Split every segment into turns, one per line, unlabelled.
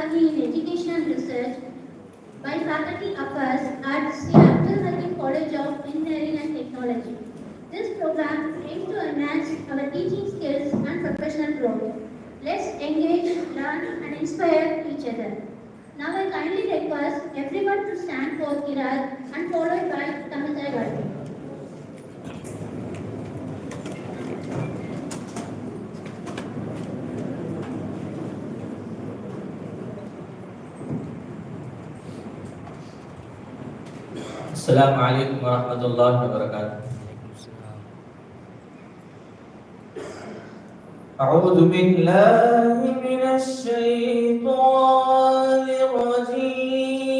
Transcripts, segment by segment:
Technology in Education and Research by Faculty Affairs at CAHCET College of Engineering and Technology. This program aims to enhance our teaching skills and professional growth. Let's engage, learn and inspire each other. Now I kindly request everyone to stand for Kirat and followed by Tamizai.
Assalamualaikum warahmatullahi wabarakatuh. A'udzu billahi minasy syaithanir rajim.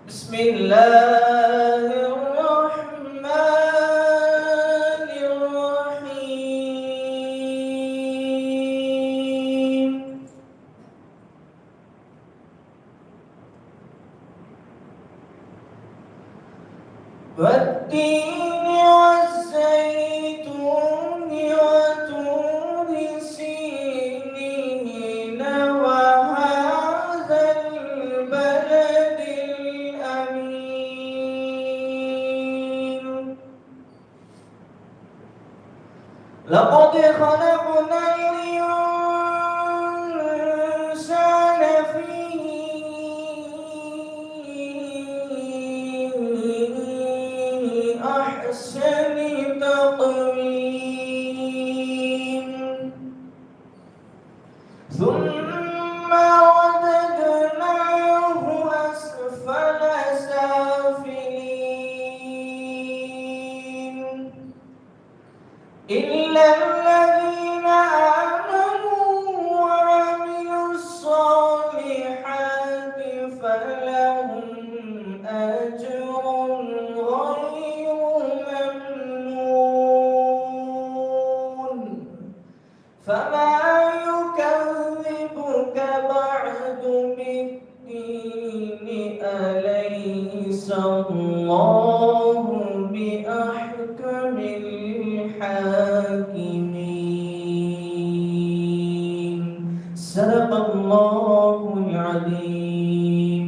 Bismillahirrahmanirrahim. والتين والزيتون وطور سينين وهذا البلد الأمين لقد خلقنا الإنسان في أحسن تقويم ثم رددناه أسفل سافلين إلا الذين آمنوا وعملوا الصالحات فلهم أجر غير ممنون فما يكذبك بعد بالدين أليس الله بأحكم الحاكمين صدق الله العظيم.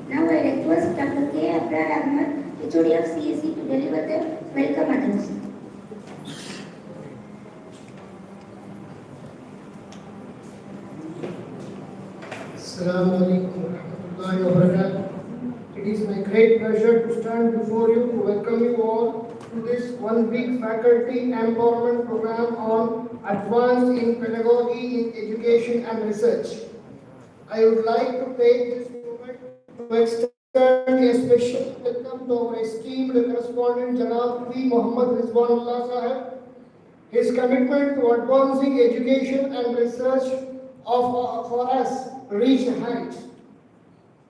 Now I request Dr. K. Abrar Ahmed, HOD of CSE, to deliver the welcome address.
Assalamu alaikum warahmatullahi wabarakatuh. It is my great pleasure to stand before you to welcome you all to this one-week faculty empowerment program on advanced in pedagogy in education and research. I would like to take this moment to extend a special welcome to our esteemed correspondent Janab P. Muhammad Rizwanullah Sahib. His commitment to advancing education and research for us reached heights.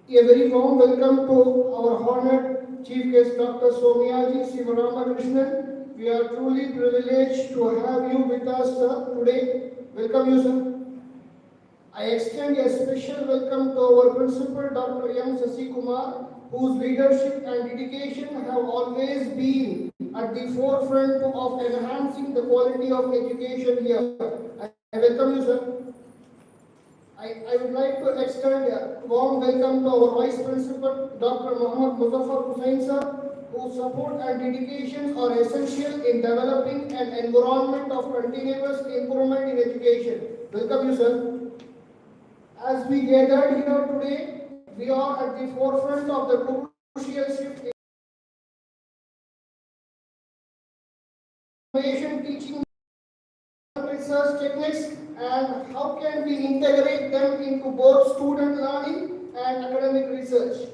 A very warm welcome to our honored Chief Guest Dr. Somayaji, Siva, Rama, Krishnan. We are truly privileged to have you with us today. Welcome you, sir. I extend a special welcome to our Principal Dr. M. Sasi Kumar, whose leadership and dedication have always been at the forefront of enhancing the quality of education here. I welcome you, sir. I would like to extend a warm welcome to our Vice Principal, Dr. Muhammad Muzaffar Hussain, sir, whose support and dedications are essential in developing an environment of continuous improvement in education. Welcome you, sir. As we gathered here today, we are at the forefront of the crucial shift in innovation teaching research techniques and how can we integrate them into both student learning and academic research.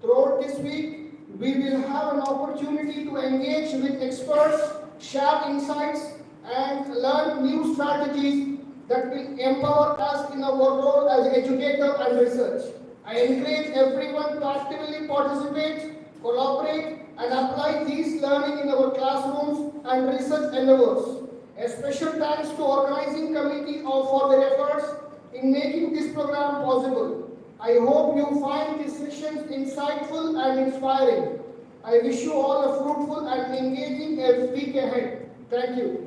Throughout this week, we will have an opportunity to engage with experts, share insights, and learn new strategies that will empower us in our role as educator and research. I encourage everyone to actively participate, collaborate, and apply these learning in our classrooms and research endeavors. A special thanks to organizing committee for their efforts in making this program possible. I hope you find these sessions insightful and inspiring. I wish you all a fruitful and engaging week ahead. Thank you.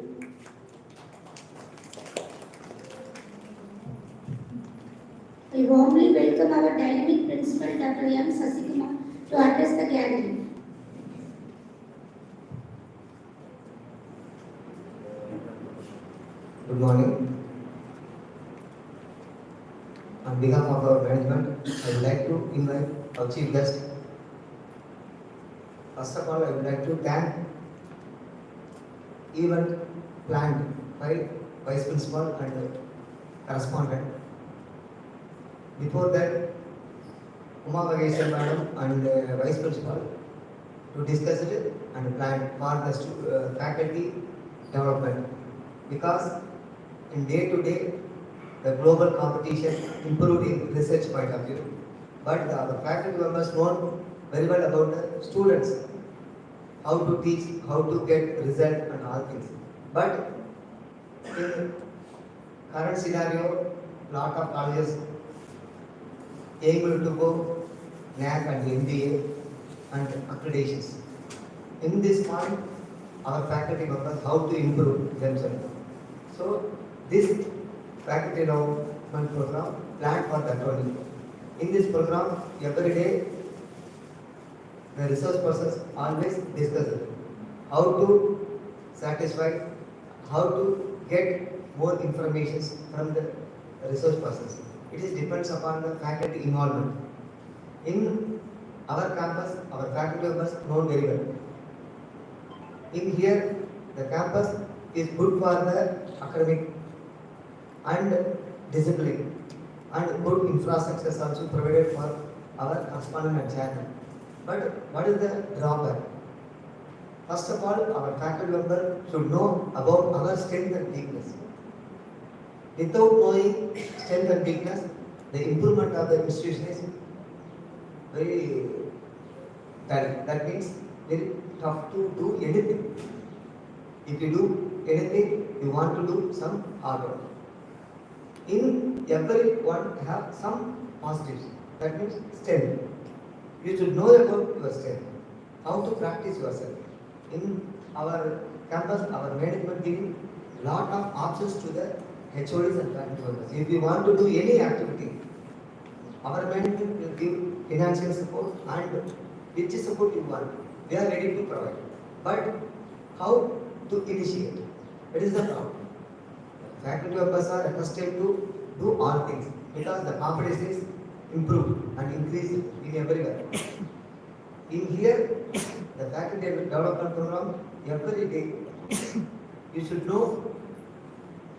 I warmly welcome our dynamic principal, Dr. M. Sasikumar, to address the gathering.
Good morning. On behalf of our management, I would like to invite our chief guest. First of all, I would like to thank event planned by vice principal and correspondent. Before that, Uma Mageshwar madam and vice principal to discuss it and plan for the faculty development, because in day to day the global competition improved in research point of view, but the faculty members know very well about the students, how to teach, how to get result and all things. But in current scenario, lot of colleges able to go NAC and MBA and accreditations. In this point, our faculty members how to improve themselves. So this faculty development program planned for that only. In this program, every day the resource persons always discuss how to satisfy, how to get more information from the resource persons. It is depends upon the faculty involvement. In our campus, our faculty members know very well. In here, the campus is good for the academic and discipline, and good infrastructure is also provided for our correspondent and chairman. But what is the drawback? First of all, our faculty member should know about our strength and weakness. Without knowing strength and weakness, the improvement of the institution is very bad. That means very tough to do anything. If you do anything, you want to do some hard work. In everyone have some positives. That means strength. You should know about your strength, how to practice yourself. In our campus, our management giving lot of options to the HODs and faculty members. If you want to do any activity, our management will give financial support and which support you want. We are ready to provide. But how to initiate? It is the problem. Faculty members are accustomed to do all things because the competition is improved and increased in everywhere. In here, the faculty development program, every day, you should know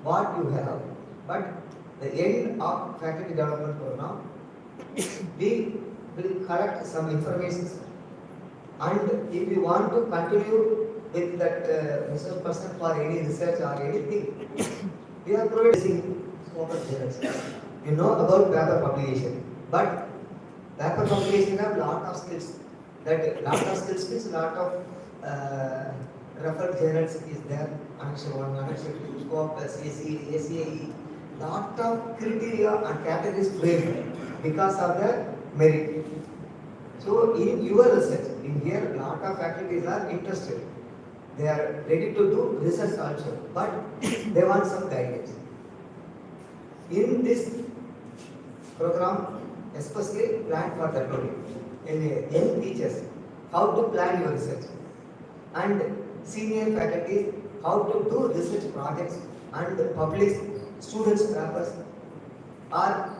what you have. But the end of faculty development program, we will collect some information, and if you want to continue with that research person for any research or anything, we are providing Scopus journals. You know about paper publication, but paper publication have lot of skills. That lot of skills means lot of referred journals is there. Annexure 1, Annexure 2, Scopus, ACAE. Lot of criteria and categories framed because of the merit. So in your research, in here lot of faculties are interested. They are ready to do research also, but they want some guidance. In this program, especially planned for that only, in young teachers, how to plan your research, and senior faculty, how to do research projects and publish students' papers, or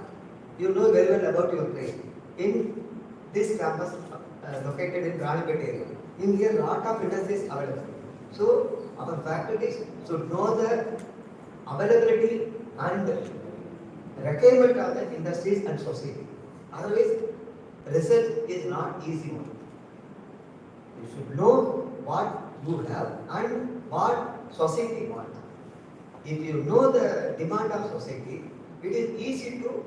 you know very well about your place. In this campus located in Ranipet area, in here lot of industries available. So our faculties should know the availability and requirement of the industries and society. Otherwise, research is not easy one. You should know what you have and what society wants. If you know the demand of society, it is easy to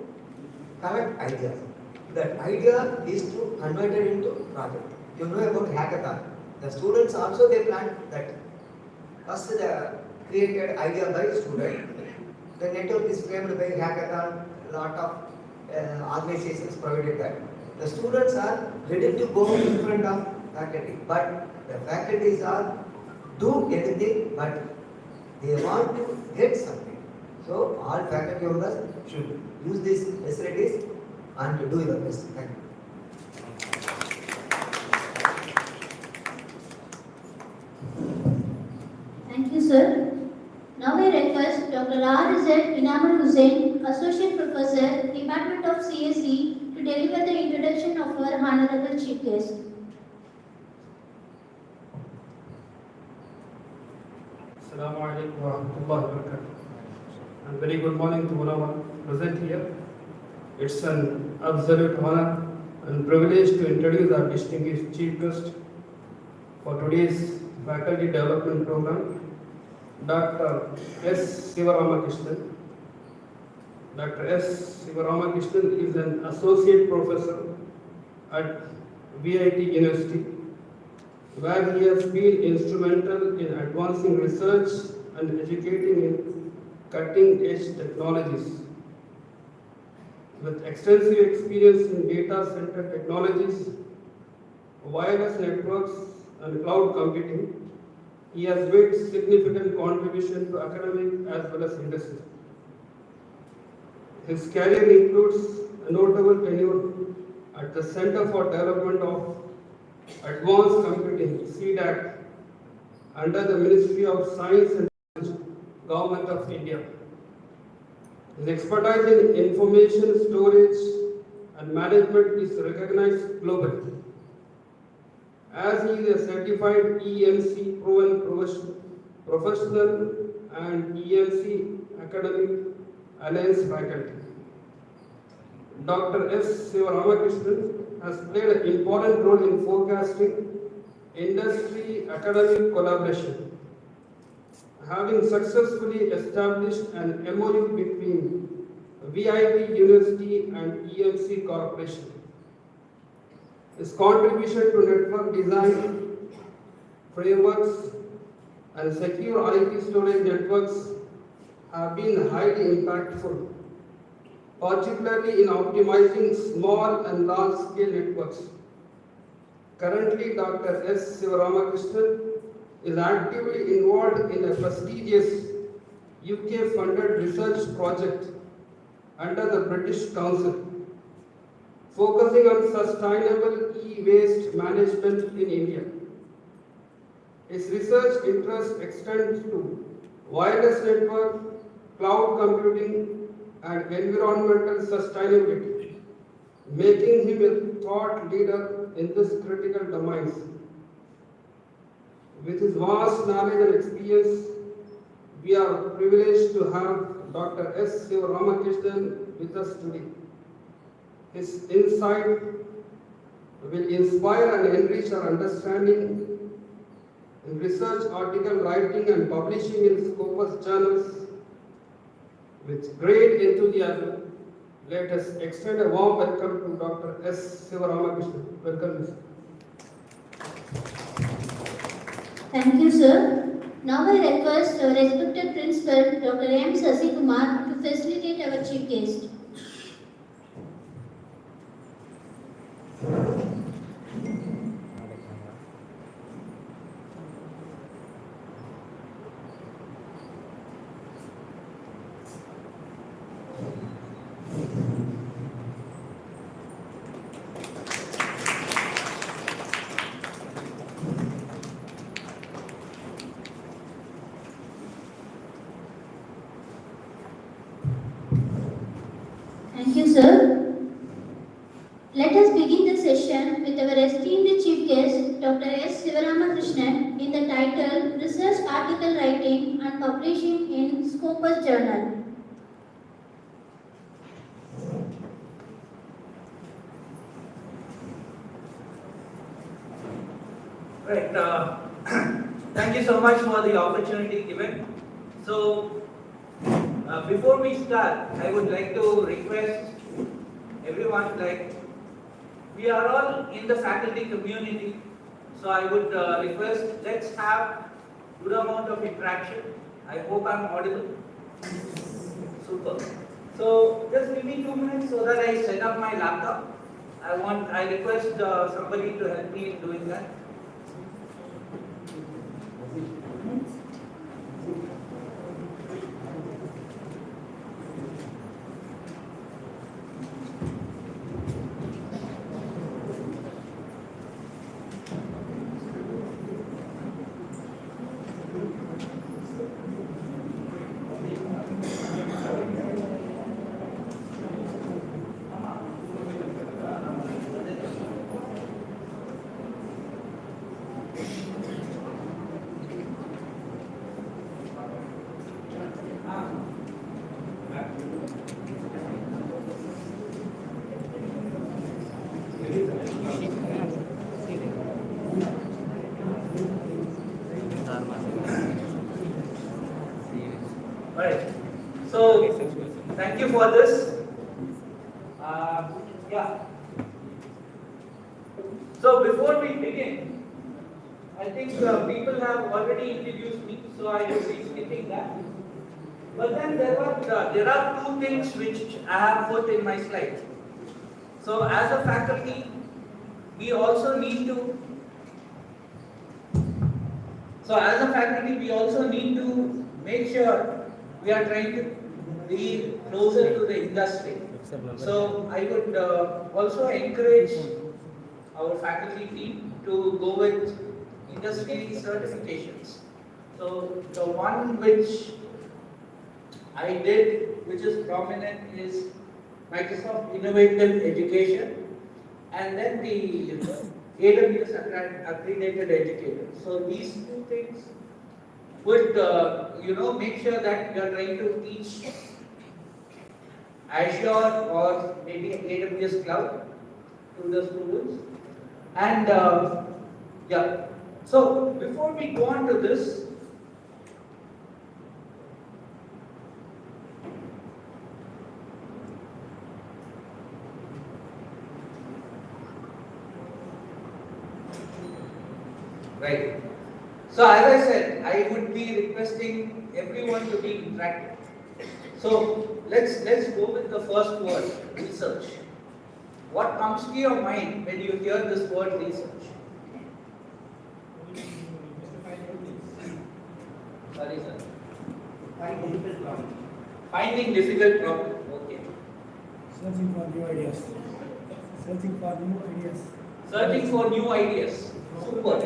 collect ideas. That idea is to convert it into project. You know about hackathon. The students also they plan that. First the created idea by student. The network is framed by hackathon. Lot of organizations provided that. The students are ready to go in front of faculty, but the faculties are do anything, but they want to get something. So all faculty members should use these facilities and do your best. Thank you.
Thank you, sir. Now I request Dr. R.Z. Inamul Hussain, Associate Professor, Department of CSE, to deliver the introduction of our Honorable Chief Guest.
Assalamu alaikum wa rahmatullahi wa barakatuh. And very good morning to all of us present here. It's an absolute honor and privilege to introduce our distinguished chief guest for today's faculty development program, Dr. S. Siva Krishnan. Dr. S. Siva Krishnan is an associate professor at VIT University, where he has been instrumental in advancing research and educating in cutting-edge technologies. With extensive experience in data center technologies, wireless networks, and cloud computing, he has made significant contribution to academic as well as industry. His career includes a notable tenure at the Center for Development of Advanced Computing, CDAC, under the Ministry of Science and Technology, Government of India. His expertise in information storage and management is recognized globally, as he is a certified EMC proven professional and EMC academic alliance faculty. Dr. S. Siva Krishnan has played an important role in forecasting industry-academic collaboration, having successfully established an MOU between VIT University and EMC Corporation. His contribution to network design, frameworks, and secure IP storage networks have been highly impactful, particularly in optimizing small and large-scale networks. Currently, Dr. S. Siva Krishnan is actively involved in a prestigious UK-funded research project under the British Council, focusing on sustainable e-waste management in India. His research interests extend to wireless network, cloud computing, and environmental sustainability, making him a thought leader in this critical domains. With his vast knowledge and experience, we are privileged to have Dr. S. Siva Krishnan with us today. His insight will inspire and enrich our understanding in research article writing and publishing in Scopus journals. With great enthusiasm, let us extend a warm welcome to Dr. S. Siva Krishnan. Welcome, sir.
Thank you, sir. Now I request our respected principal, Dr. M. Sasikumar, to facilitate our chief guest. Let us begin the session with our esteemed chief guest, Dr. S. Siva Krishnan, in the title Research Article Writing and Publishing in Scopus Journal.
Right. Thank you so much for the opportunity given. So, before we start, I would like to request everyone, we are all in the faculty community, so I would request, let's have good amount of interaction. I hope I'm audible. Super. So, just give me 2 minutes so that I set up my laptop. I request somebody to help me in doing that. Alright, so thank you for this. Yeah. So before we begin, I think people have already introduced me, so I will be skipping that. But then there are 2 things which I have put in my slide. So as a faculty, we also need to. Make sure we are trying to be closer to the industry. So I would also encourage our faculty team to go with industry certifications. So the one which I did, which is prominent, is Microsoft Innovative Education, and then the AWS Accredited Educator. So these 2 things would make sure that we are trying to teach Azure or maybe AWS Cloud to the students. And yeah, so before we go on to this, right. So as I said, I would be requesting everyone to be interactive. So let's go with the first word, research. What comes to your mind when you hear this word research? Sorry, sir. Finding difficult problem. Okay.
Searching for new ideas. Searching for new ideas.
Searching for new ideas. Super.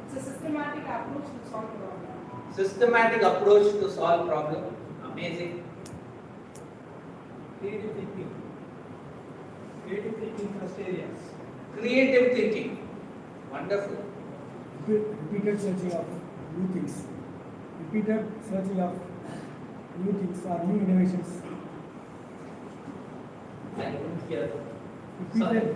It's a systematic approach to solve problem.
Systematic approach to solve problem. Amazing.
Creative thinking. Creative thinking first areas.
Creative thinking. Wonderful.
Repeated searching of new things. Repeated searching of new things or new innovations.
I didn't hear.
Repeated.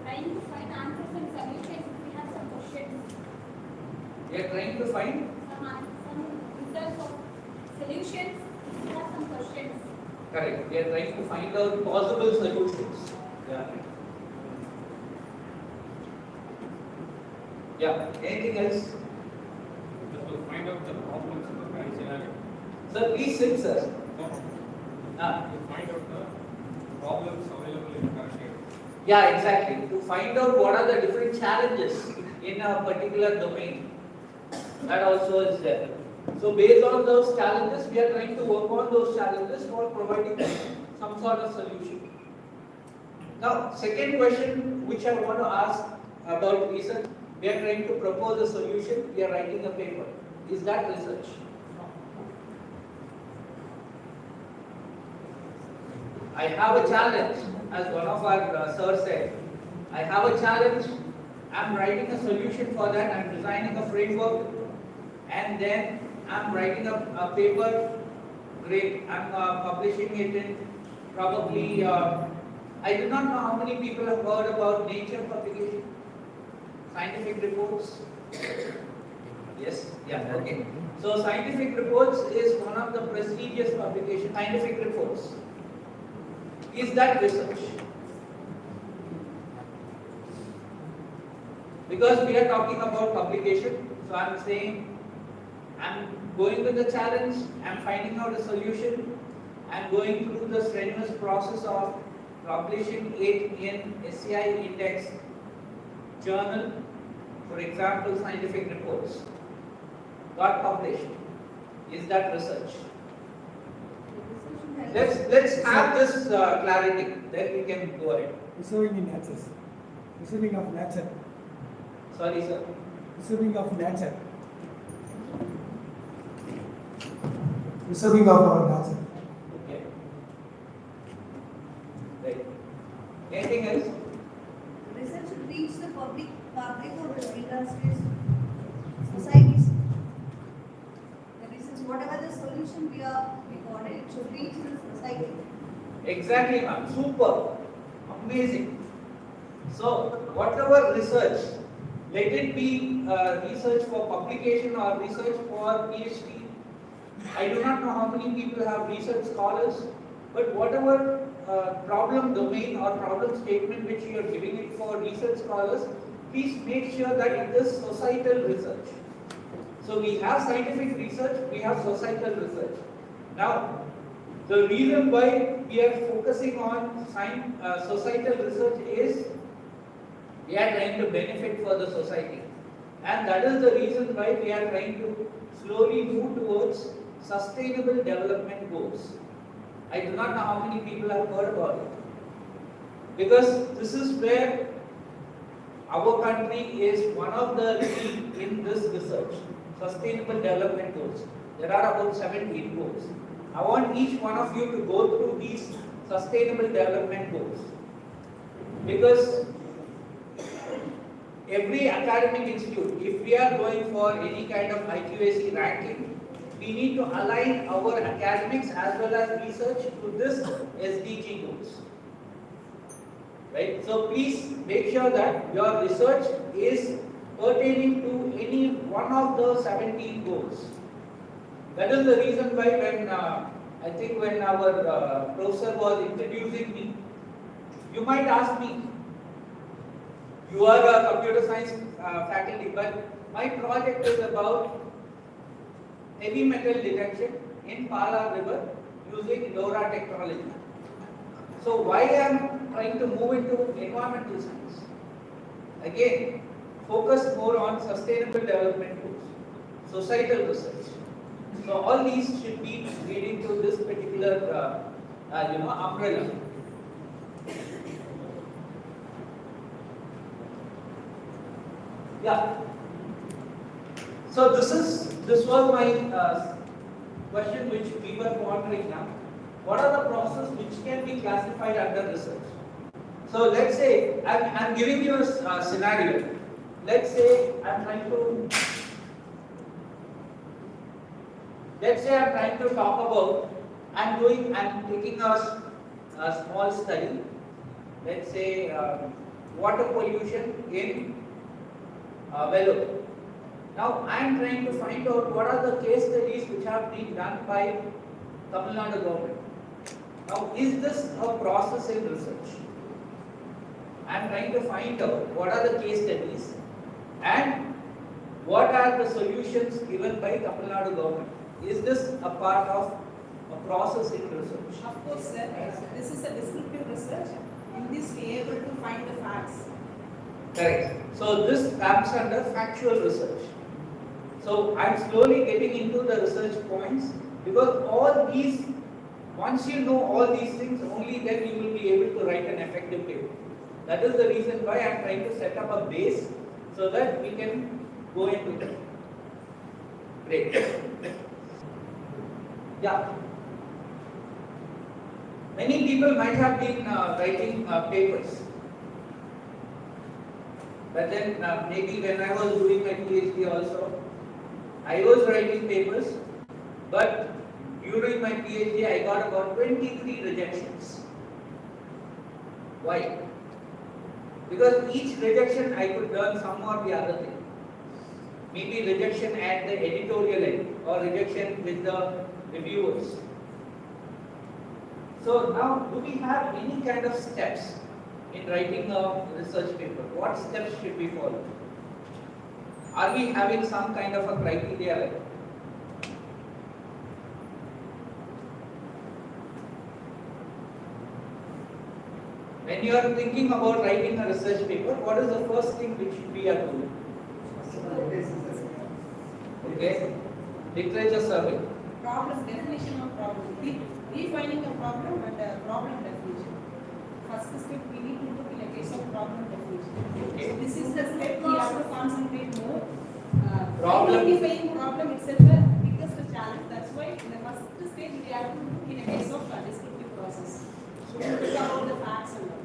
Trying to find answers and solutions if we have some questions.
We are trying to find
Some results of solutions if we have some questions.
correct. We are trying to find out possible solutions. Yeah. Yeah. Anything else?
Just to find out the problems in the current scenario.
Sir, please sit, sir.
To find out the problems available in the current area.
Yeah, exactly. To find out what are the different challenges in a particular domain. That also is there. So based on those challenges, we are trying to work on those challenges for providing some sort of solution. Now, second question which I want to ask about research, we are trying to propose a solution, we are writing a paper. Is that research? I have a challenge, as one of our sirs said. I have a challenge. I'm writing a solution for that. I'm designing a framework, and then I'm writing a paper. Great. I'm publishing it in probably. I do not know how many people have heard about Nature publication, scientific reports. Yes. Yeah. Okay. So scientific reports is one of the prestigious publications. Scientific reports. Is that research? Because we are talking about publication, so I'm saying I'm going with the challenge, I'm finding out a solution, I'm going through the strenuous process of publishing it in SCI index journal, for example, scientific reports, got published. Is that research? Let's have this clarity, then we can go ahead.
Preserving in nature. Preserving of nature.
Sorry, sir.
Preserving of nature. Preserving of our nature.
Okay. Right. Anything else?
Research should reach the public or the industries, societies. The research, whatever the solution we got, it should reach the society.
Exactly, ma'am. Super. Amazing. So, whatever research, let it be research for publication or research for PhD. I do not know how many people have research scholars, but whatever problem domain or problem statement which you are giving it for research scholars, please make sure that it is societal research. So we have scientific research, we have societal research. Now, the reason why we are focusing on societal research is we are trying to benefit for the society. And that is the reason why we are trying to slowly move towards sustainable development goals. I do not know how many people have heard about it. Because this is where our country is one of the lead in this research. Sustainable development goals. There are about 17 goals. I want each one of you to go through these sustainable development goals. Because every academic institute, if we are going for any kind of IQAC ranking, we need to align our academics as well as research to this SDG goals. Right? So please make sure that your research is pertaining to any one of the 17 goals. That is the reason why when I think when our professor was introducing me, you might ask me, you are a computer science faculty, but my project is about heavy metal detection in Pala River using LoRa technology. So why I am trying to move into environmental science? Again, focus more on sustainable development goals, societal research. So all these should be leading to this particular umbrella. Yeah. So this was my question which we were pondering now. What are the processes which can be classified under research? So let's say I'm giving you a scenario. Let's say I'm trying to talk about I'm taking a small study. Let's say water pollution in Vellore. Now I am trying to find out what are the case studies which have been done by Tamil Nadu government. Now is this a process in research? I am trying to find out what are the case studies and what are the solutions given by Tamil Nadu government. Is this a part of a process in research?
Of course, sir. This is a descriptive research. In this, we are able to find the facts.
Correct. So this comes under factual research. So I am slowly getting into the research points because all these, once you know all these things, only then you will be able to write an effective paper. That is the reason why I am trying to set up a base so that we can go into it. Great. Yeah. Many people might have been writing papers, but then maybe when I was doing my PhD also, I was writing papers, but during my PhD I got about 23 rejections. Why? Because each rejection I could learn some or the other thing. Maybe rejection at the editorial end or rejection with the reviewers. So now, do we have any kind of steps in writing a research paper? What steps should we follow? Are we having some kind of a criteria? When you are thinking about writing a research paper, what is the first thing which we are doing? Okay, literature survey.
Problem, definition of problem. Defining a problem and a problem definition. First step we need to look in a case of problem definition.
Okay.
So this is the step we have to concentrate more.
Problem.
Identifying problem itself the biggest challenge. That's why in the first stage we have to look in a case of descriptive process. So we look about the facts and all.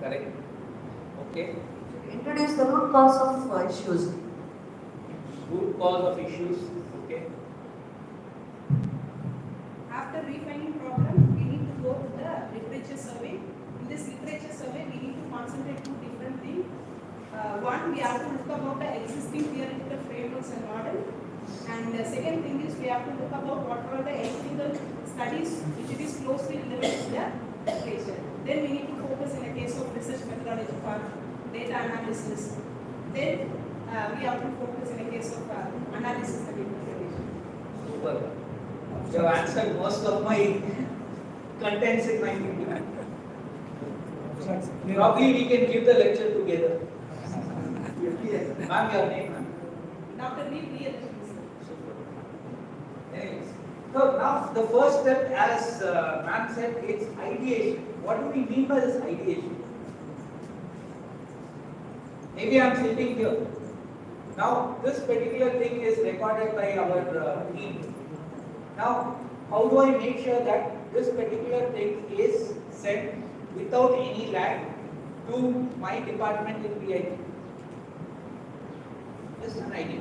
Correct. Okay.
Introduce the root cause of issues.
Root cause of issues. Okay.
After refining problem, we need to go to the literature survey. In this literature survey, we need to concentrate two different things. One, we have to look about the existing theoretical frameworks and model. And the second thing is we have to look about what are the empirical studies which is closely related to the literature. Then we need to focus in a case of research methodology for data analysis. Then we have to focus in a case of analysis and interpretation.
Super. You have answered most of my contents in my video. Probably we can give the lecture together. Ma'am, your name, ma'am?
Dr. V.
Anyways, so now the first step, as ma'am said, it's ideation. What do we mean by this ideation? Maybe I'm sitting here. Now, this particular thing is recorded by our team. Now, how do I make sure that this particular thing is sent without any lag to my department in PIT? Just an idea.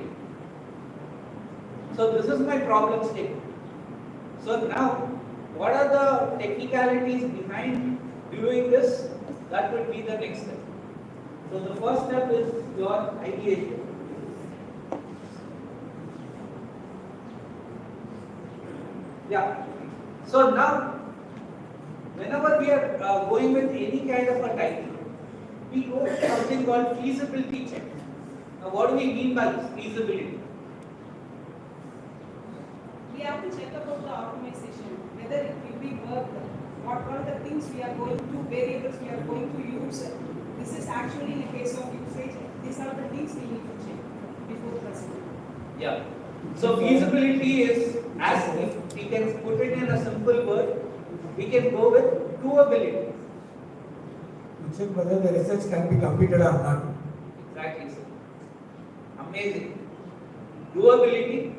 So this is my problem statement. So now, what are the technicalities behind doing this? That would be the next step. So the first step is your ideation. Yeah. So now, whenever we are going with any kind of a title, we go to something called feasibility check. Now, what do we mean by this feasibility?
We have to check about the optimization, whether it will be worth, what are the things we are going to, variables we are going to use. This is actually in the case of usage. These are the things we need to check before proceeding.
Yeah. So feasibility is, as if we can put it in a simple word, we can go with doability.
To check whether the research can be completed or not.
Exactly, sir. Amazing. Doability,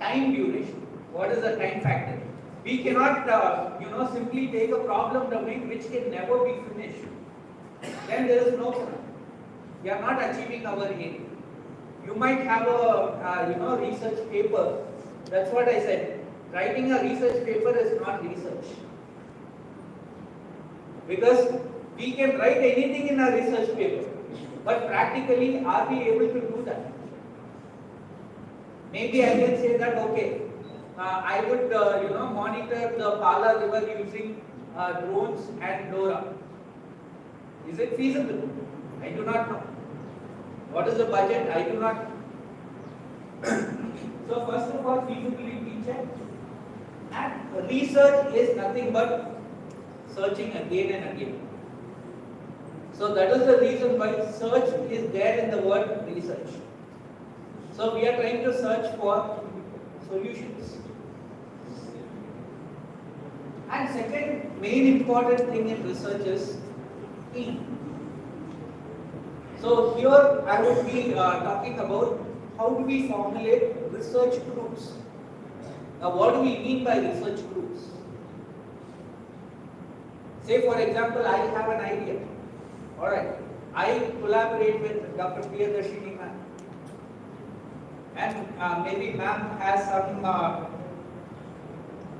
time duration. What is the time factor? We cannot, simply take a problem domain which can never be finished. Then there is no point. We are not achieving our aim. You might have a, research paper. That's what I said. Writing a research paper is not research. Because we can write anything in a research paper. But practically, are we able to do that? Maybe I can say that, okay, I would, monitor the Pala river using drones and LoRa. Is it feasible? I do not know. What is the budget? I do not. So first of all, feasibility check. And research is nothing but searching again and again. So that is the reason why search is there in the word research. So we are trying to search for solutions. And second main important thing in research is team. So here I would be talking about how do we formulate research groups. Now what do we mean by research groups? Say for example, I have an idea. Alright. I collaborate with Dr. Priyadarshini ma'am. And maybe ma'am has some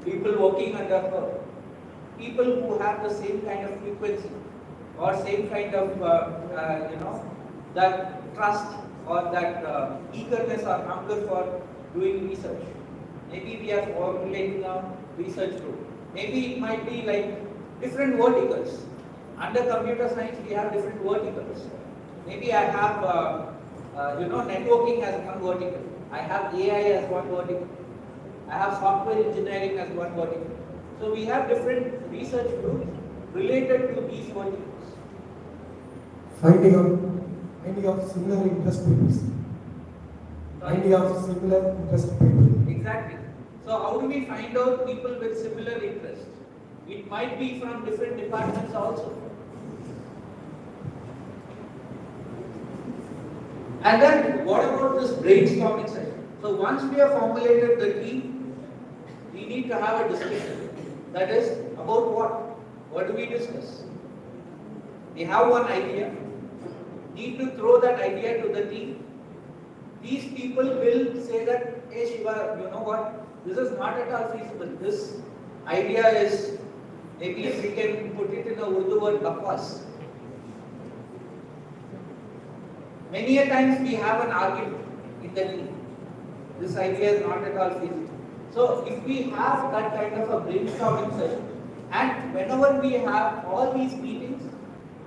people working under her. People who have the same kind of frequency or same kind of, that trust or that eagerness or hunger for doing research. Maybe we are formulating a research group. Maybe it might be like different verticals. Under computer science, we have different verticals. Maybe I have, networking as one vertical. I have AI as one vertical. I have software engineering as one vertical. So we have different research groups related to these verticals.
Finding of similar interest peoples. Finding of similar interest people.
Exactly. So how do we find out people with similar interests? It might be from different departments also. And then what about this brainstorming session? So once we have formulated the team, we need to have a discussion. That is about what? What do we discuss? We have one idea. Need to throw that idea to the team. These people will say that, hey Shiva, you know what? This is not at all feasible. This idea is, maybe if we can put it in a Urdu word, bakwas. Many a times we have an argument in the team. This idea is not at all feasible. So if we have that kind of a brainstorming session, and whenever we have all these meetings,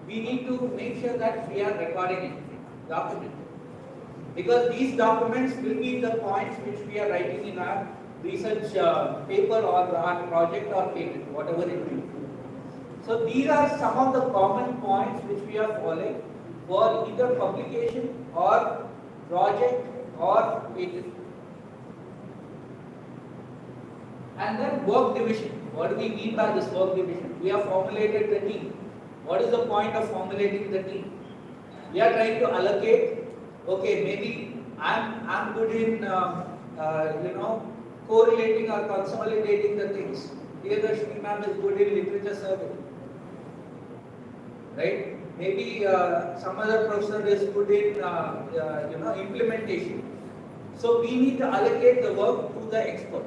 we need to make sure that we are recording it, documenting it. Because these documents will be the points which we are writing in our research paper or our project or patent, whatever it will be. So these are some of the common points which we are following for either publication or project or patent. And then work division. What do we mean by this work division? We have formulated the team. What is the point of formulating the team? We are trying to allocate. Okay, maybe I'm good in correlating or consolidating the things. Here the Shri ma'am is good in literature survey. Right? Maybe some other professor is good in implementation. So we need to allocate the work to the expert.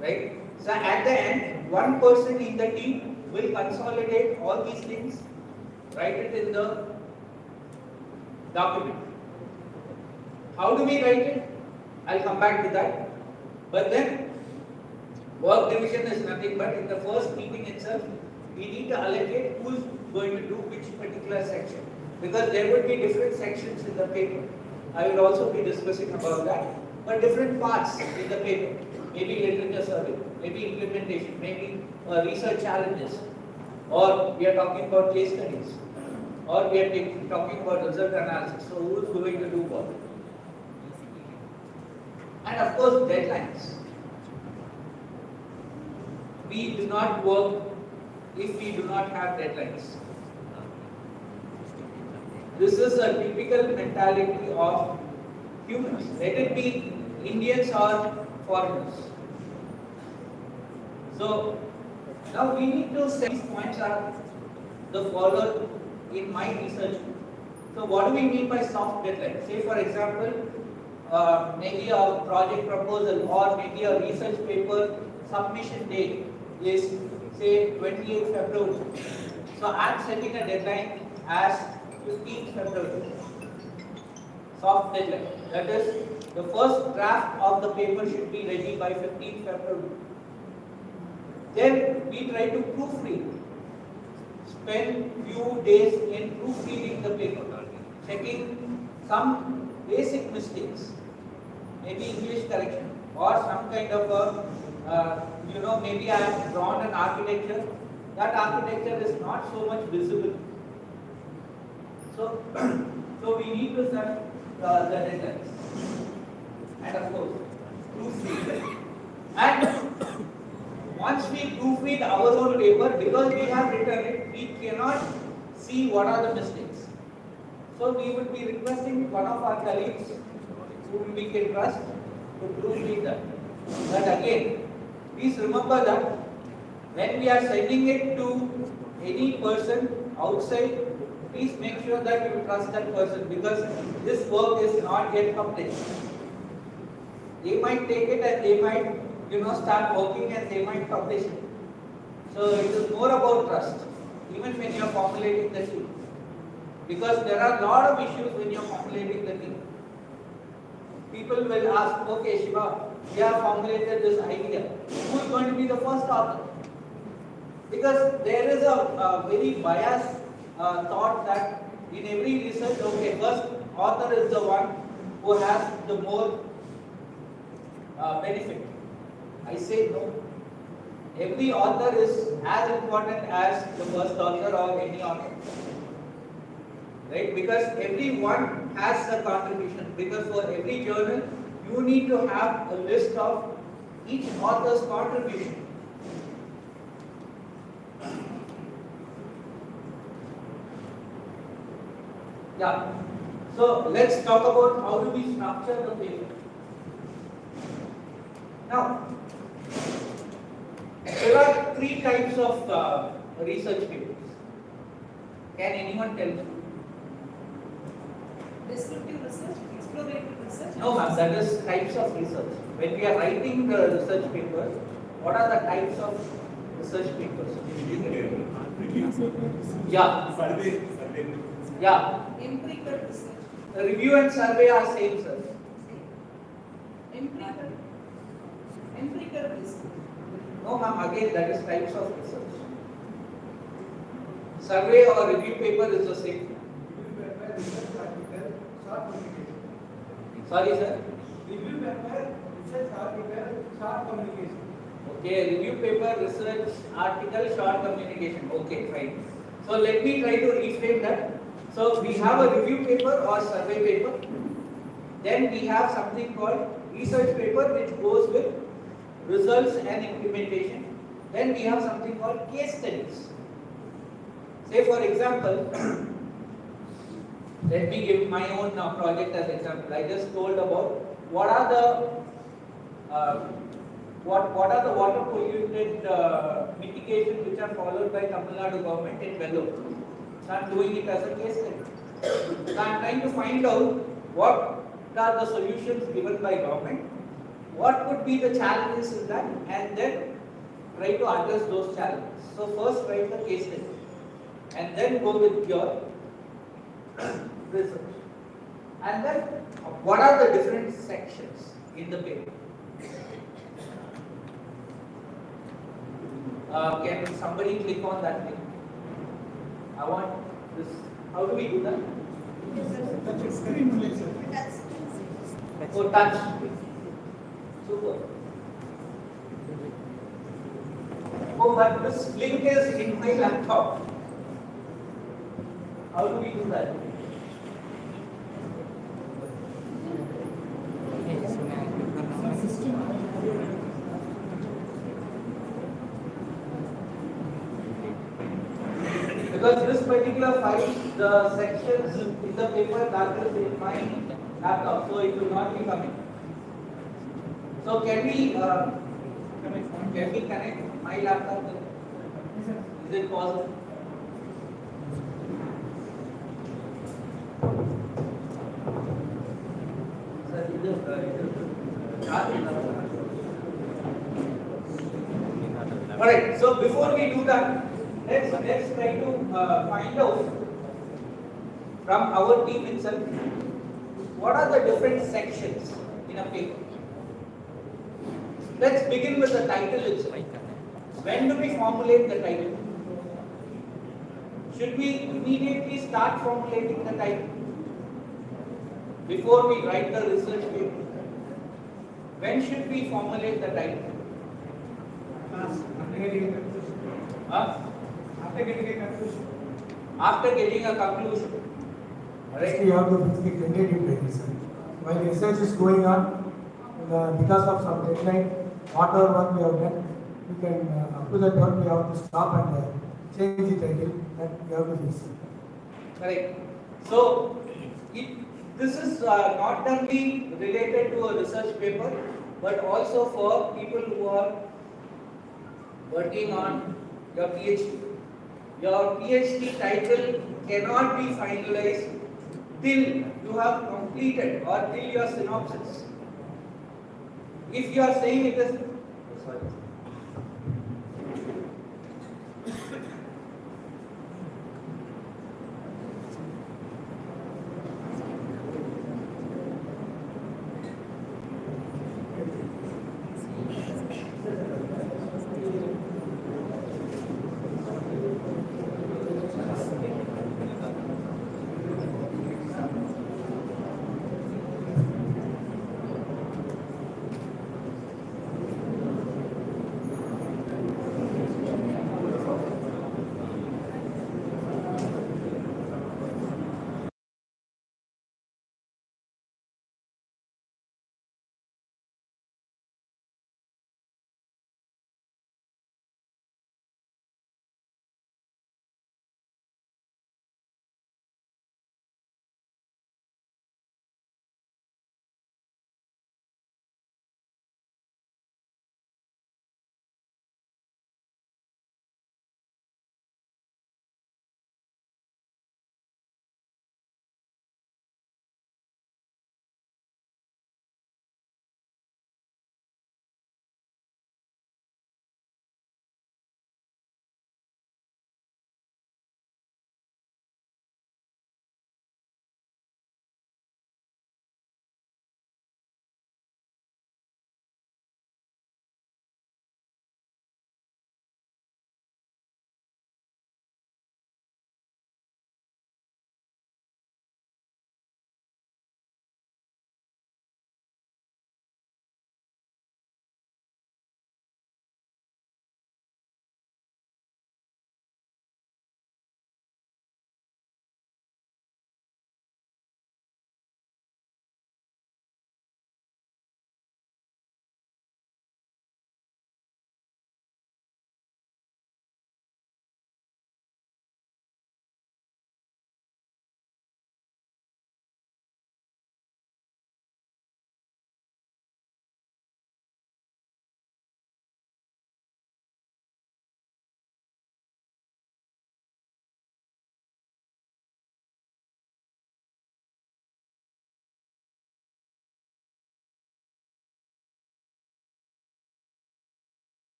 Right? So at the end, one person in the team will consolidate all these things, write it in the document. How do we write it? I'll come back to that. But then, work division is nothing but in the first meeting itself, we need to allocate who is going to do which particular section. Because there would be different sections in the paper. I will also be discussing about that. But different parts in the paper. Maybe literature survey, maybe implementation, maybe research challenges, or we are talking about case studies, or we are talking about result analysis. So who is going to do what? And of course, deadlines. We do not work if we do not have deadlines. This is a typical mentality of humans. Let it be Indians or foreigners. So now we need to say these points are the followed in my research. So what do we mean by soft deadline? Say for example, maybe a project proposal or maybe a research paper submission date is say 28th February. So I am setting a deadline as 15th February. Soft deadline. That is, the first draft of the paper should be ready by 15th February. Then we try to proofread. Spend few days in proofreading the paper, checking some basic mistakes, maybe English correction or some kind of a, maybe I have drawn an architecture. That architecture is not so much visible. So, we need to set the deadlines. And of course, proofread. And once we proofread our own paper, because we have written it, we cannot see what are the mistakes. So we would be requesting one of our colleagues whom we can trust to proofread that. But again, please remember that when we are sending it to any person outside, please make sure that you trust that person, because this work is not yet published. They might take it and they might, start working and they might publish it. So it is more about trust, even when you are formulating the team. Because there are a lot of issues when you are formulating the team. People will ask, okay, Siva, we have formulated this idea. Who is going to be the first author? Because there is a very biased thought that in every research, okay, first author is the one who has the more benefit. I say no. Every author is as important as the first author or any author. Right? Because everyone has a contribution. Because for every journal, you need to have a list of each author's contribution. Yeah. So let's talk about how do we structure the paper. Now, there are three types of research papers. Can anyone tell me?
Descriptive research, exploratory research.
No, ma'am, that is types of research. When we are writing the research papers, what are the types of research papers? Yeah. Yeah.
Empirical research.
The review and survey are same, sir.
Empirical research.
No, ma'am, again, that is types of research. Survey or review paper is the same. Sorry, sir.
Review paper, research article, short communication.
Okay, review paper, research article, short communication. Okay, fine. So let me try to reframe that. So we have a review paper or survey paper. Then we have something called research paper, which goes with results and implementation. Then we have something called case studies. Say for example, let me give my own project as example. I just told about what are the water polluted mitigation which are followed by Tamil Nadu government in Vellore. So I am doing it as a case study. So I am trying to find out what are the solutions given by government, what could be the challenges in that, and then try to address those challenges. So first write the case study and then go with your research. And then what are the different sections in the paper? Can somebody click on that link? I want this. How do we do that? Oh, touch. Super. Oh, but this link is in my laptop. How do we do that? Because this particular file, the sections in the paper, that is in my laptop, so it will not be coming. So can we connect my laptop with it? Is it possible? Alright, so before we do that, let's try to find out from our team itself what are the different sections in a paper. Let's begin with the title itself. When do we formulate the title? Should we immediately start formulating the title before we write the research paper? When should we formulate the title? After getting a conclusion.
Right. You have to fix the tentative title, sir. While research is going on, because of some deadline, whatever work we have done, we can up to that work we have to stop and change the title, and we have to fix it.
Correct. So, this is not only related to a research paper, but also for people who are working on your PhD. Your PhD title cannot be finalized till you have completed or till your synopsis. If you are saying it is, sorry.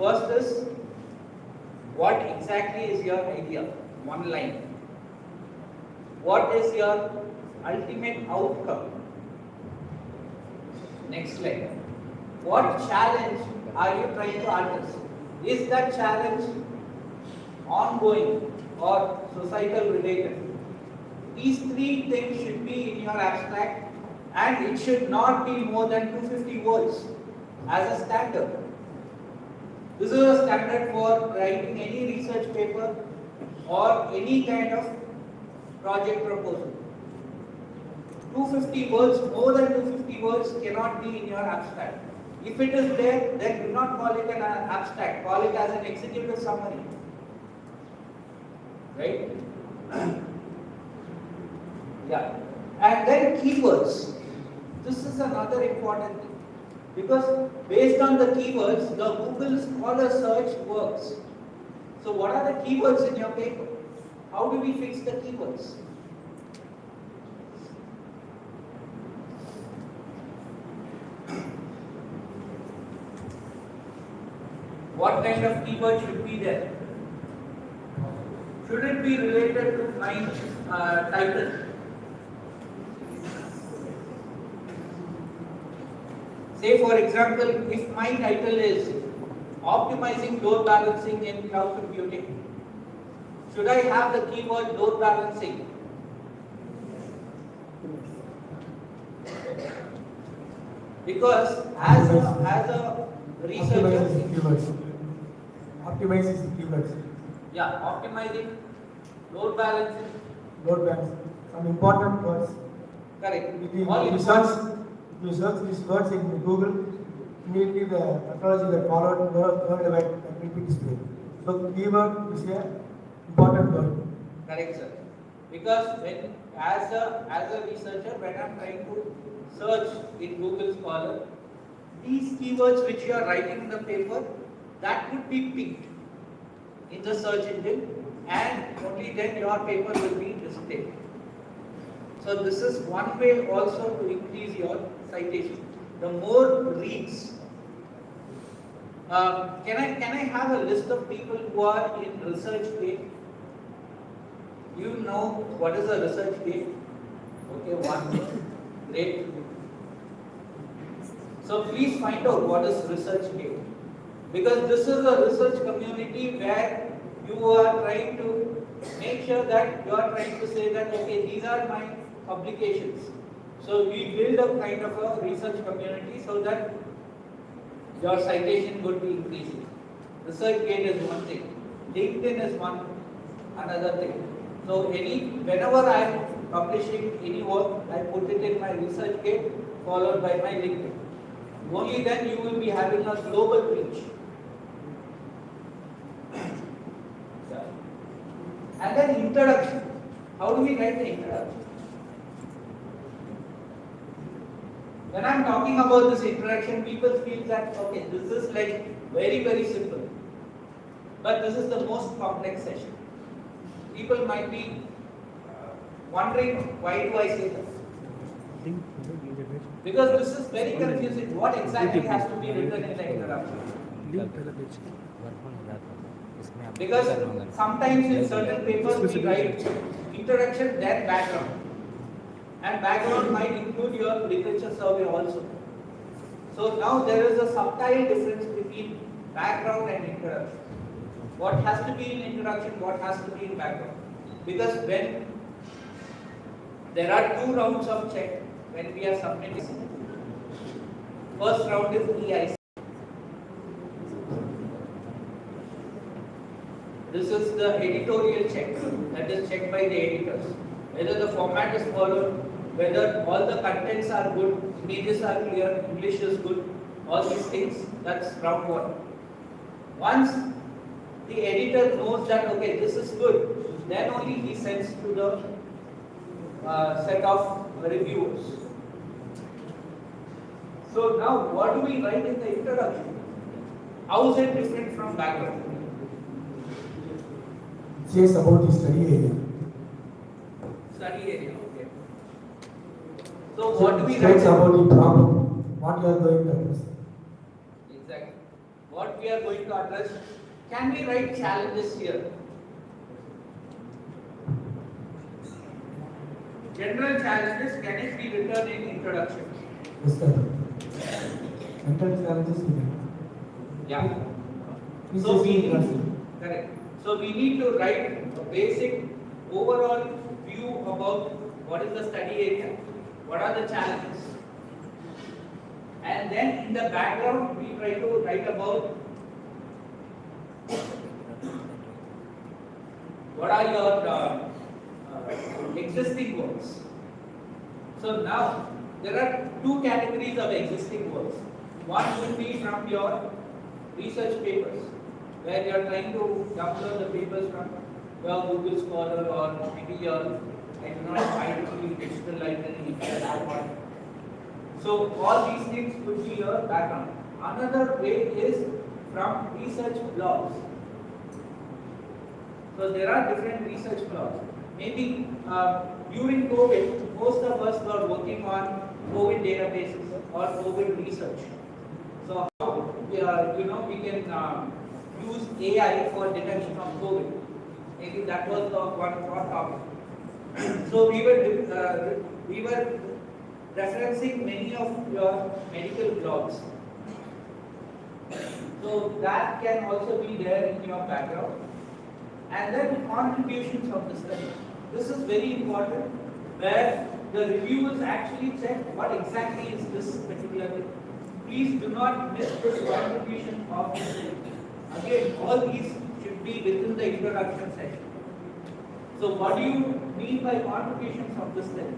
First is, what exactly is your idea? One line. What is your ultimate outcome? Next slide. What challenge are you trying to address? Is that challenge ongoing or societal related? These three things should be in your abstract, and it should not be more than 250 words as a standard. This is a standard for writing any research paper or any kind of project proposal. 250 words, more than 250 words cannot be in your abstract. If it is there, then do not call it an abstract, call it as an executive summary. Right? Yeah. And then keywords. This is another important thing. Because based on the keywords, the Google Scholar search works. So what are the keywords in your paper? How do we fix the keywords? What kind of keyword should be there? Should it be related to my title? Say for example, if my title is optimizing load balancing in cloud computing, should I have the keyword load balancing? Because as a researcher,
optimizes the keywords.
yeah, optimizing load balancing,
Load balance. Some important words.
correct.
If you
All
search these words in Google, immediately the technology that followed worldwide will be displayed. So keyword is a important word.
correct, sir. Because when as a researcher, when I'm trying to search in Google Scholar, these keywords which you are writing in the paper, that would be picked in the search engine, and only then your paper will be displayed. So this is one way also to increase your citation. The more reads. Can I have a list of people who are in ResearchGate? You know what is a ResearchGate? Okay, one. Great. So please find out what is ResearchGate. Because this is a research community where you are trying to make sure that you are trying to say that, okay, these are my publications. So we build a kind of a research community so that your citation would be increasing. ResearchGate is one thing. LinkedIn is another thing. So whenever I am publishing any work, I put it in my ResearchGate followed by my LinkedIn. Only then you will be having a global reach. And then introduction. How do we write the introduction? When I am talking about this introduction, people feel that, okay, this is like very, very simple. But this is the most complex session. People might be wondering, why do I say that? Because this is very confusing. What exactly has to be written in the introduction? Because sometimes in certain papers we write introduction, then background. And background might include your literature survey also. So now there is a subtle difference between background and introduction. What has to be in introduction, what has to be in background. Because when there are two rounds of check when we are submitting. First round is EIC. This is the editorial check, that is checked by the editors. Whether the format is followed, whether all the contents are good, images are clear, English is good, all these things, that's round one. Once the editor knows that, okay, this is good, then only he sends to the set of reviewers. So now, what do we write in the introduction? How is it different from background?
It says about the study area.
Study area, okay. So what do we
It
write?
states about the problem, what you are going to address.
Exactly. What what we are going to address. Can we write challenges here? General challenges, can it be written in introduction?
Yes, sir. Mental challenges.
Yeah.
Please
So
just
we
keep
need,
asking.
correct. So we need to write a basic overall view about what is the study area, what are the challenges, and then in the background we try to write about what are your existing works. So now there are two categories of existing works. One will be from your research papers, where you are trying to download the papers from your Google Scholar or maybe your, I do not know, digital library if you have one. So all these things could be your background. Another way is from research blogs. So there are different research blogs. Maybe during COVID, most of us were working on COVID databases or COVID research. So how we can use AI for detection of COVID. Maybe that was the one topic. So we were referencing many of your medical blogs. So that can also be there in your background. And then contributions of the study. This is very important, where the reviewers actually check what exactly is this particular thing. Please do not miss this contribution of the study. Again, all these should be within the introduction section. So what do you mean by contributions of the study?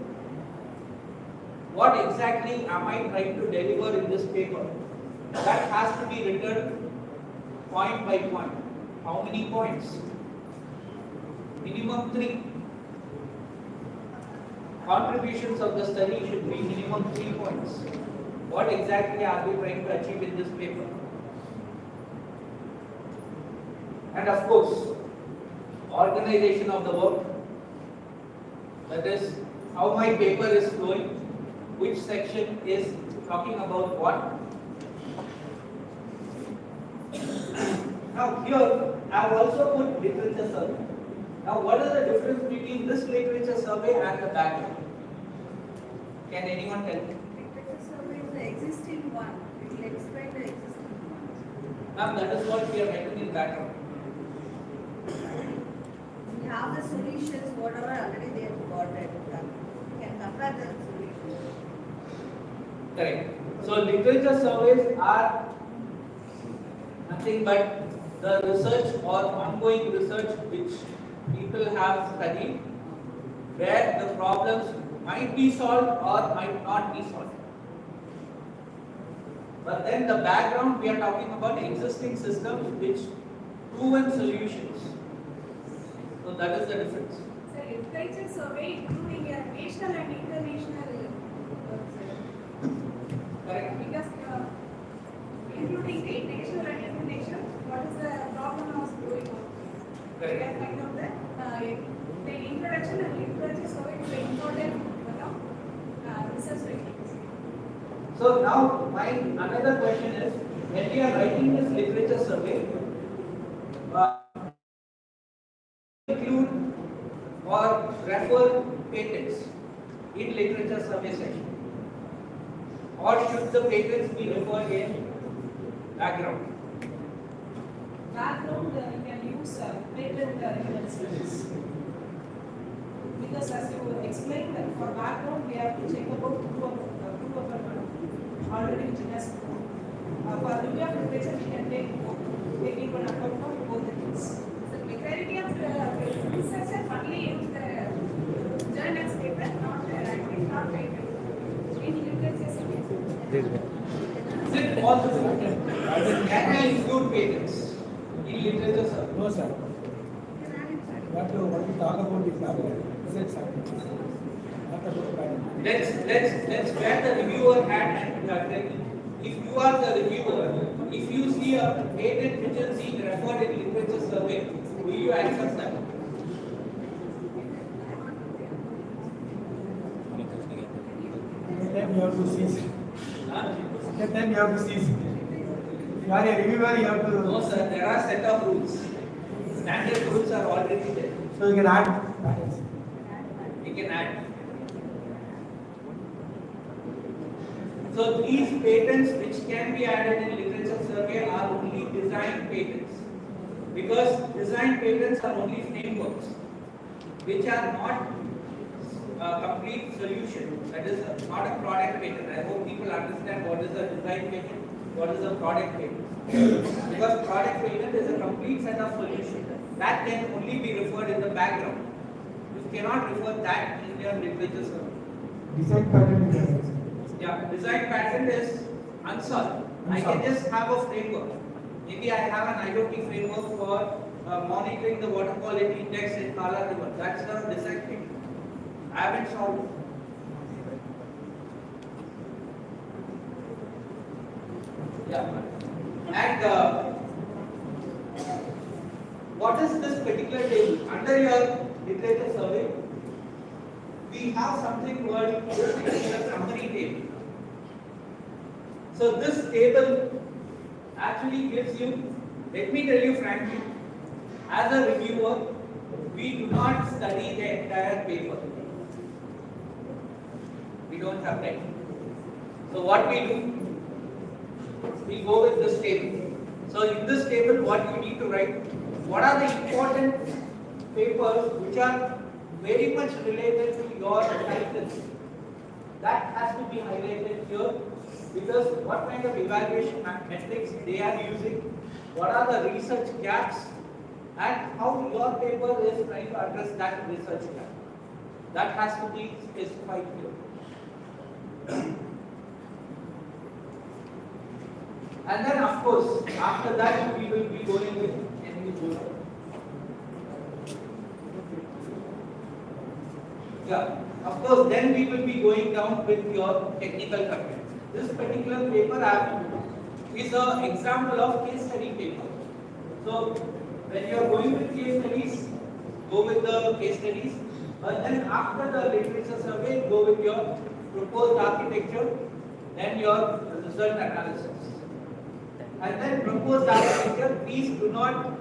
What exactly am I trying to deliver in this paper? That has to be written point by point. How many points? Minimum 3. Contributions of the study should be minimum 3 points. What exactly are we trying to achieve in this paper? And of course, organization of the work. That is, how my paper is flowing, which section is talking about what. Now here, I have also put literature survey. Now what is the difference between this literature survey and the background? Can anyone tell me?
Literature survey is the existing one. It will explain the existing one.
Now that is what we are writing in background.
We have the solutions, whatever already they have got it. We can compare the solutions.
Correct. So literature surveys are nothing but the research or ongoing research which people have studied, where the problems might be solved or might not be solved. But then the background, we are talking about existing systems which proven solutions. So that is the difference.
So literature survey including a national and international
Correct.
because including the national and international, what is the problem was going on?
Correct.
That kind of the introduction and literature survey is important research writings.
So now my another question is, when we are writing this literature survey, include or refer patents in literature survey section, or should the patents be referred in background?
Background, you can use patent references. Because as you explained, for background, we have to check about two of already which has for review of literature, we can take one account for both the things. So the clarity of the researcher only use the journal statement, not patent. In literature survey.
Is it possible? Can I include patents in literature survey?
No, sir. What we talk about is research activities, not about patent.
Let's where the reviewer had and if you are the reviewer, if you see a patent which is being referred in literature survey, will you accept that?
Then you have to cease.
Huh?
Then you have to cease. you are a reviewer, you have to.
No, sir, there are set of rules. Standard rules are already there.
So you can add patterns.
You can add. So these patents which can be added in literature survey are only design patents. Because design patents are only frameworks, which are not a complete solution. That is not a product patent. I hope people understand what is a design patent, what is a product patent. Because product patent is a complete set of solutions that can only be referred in the background. You cannot refer that in your literature survey.
Design pattern is
Yeah, design pattern is unsolved. I can just have a framework. Maybe I have an IoT framework for monitoring the water quality index in Kala River. That's the design pattern. I haven't solved it. Yeah. And what is this particular table? Under your literature survey, we have something called the summary table. So this table actually gives you, let me tell you frankly, as a reviewer, we do not study the entire paper. We don't have time. So what we do, we go with this table. So in this table, what you need to write, what are the important papers which are very much related to your title. That has to be highlighted here, because what kind of evaluation metrics they are using, what are the research gaps, and how your paper is trying to address that research gap. That has to be specified here. And then of course, after that we will be going with any. Yeah, of course, then we will be going down with your technical content. This particular paper is an example of case study paper. So when you are going with case studies, go with the case studies. And then after the literature survey, go with your proposed architecture, then your result analysis. And then proposed architecture, please do not,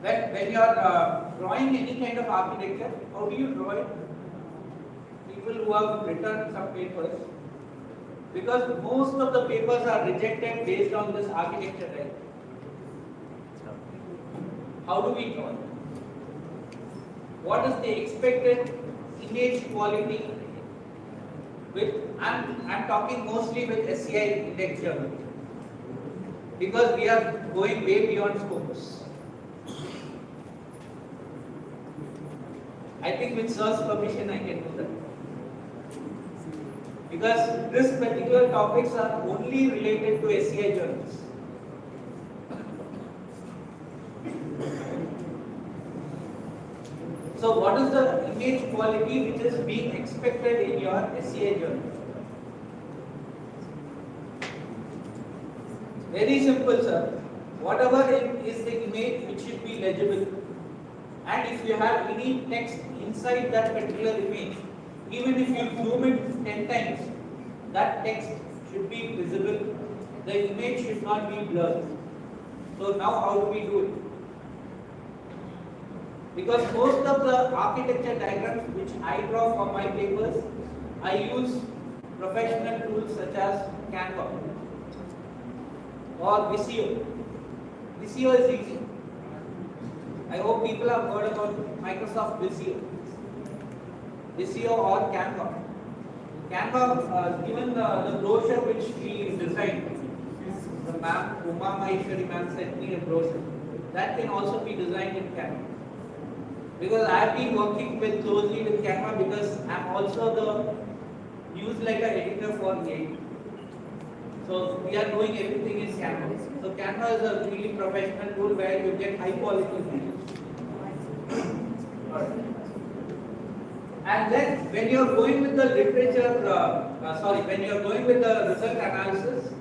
when you are drawing any kind of architecture, how do you draw it? People who have written some papers, because most of the papers are rejected based on this architecture type. How do we draw it? What is the expected image quality with, I'm talking mostly with SCI index journal, because we are going way beyond Scopus. I think with sir's permission I can do that. Because this particular topics are only related to SCI journals. So what is the image quality which is being expected in your SCI journal? Very simple, sir. Whatever is the image, it should be legible. And if you have any text inside that particular image, even if you zoom it 10 times, that text should be visible. The image should not be blurred. So now how do we do it? Because most of the architecture diagrams which I draw for my papers, I use professional tools such as Canva or Visio. Visio is easy. I hope people have heard about Microsoft Visio. Visio or Canva. Canva, given the brochure which we designed, the ma'am, Uma Maheshwari ma'am sent me a brochure. That can also be designed in Canva. Because I have been working closely with Canva, because I am also the used like an editor for AI. So we are doing everything in Canva. So Canva is a really professional tool where you get high quality videos. And then when you are going with the literature, when you are going with the result analysis,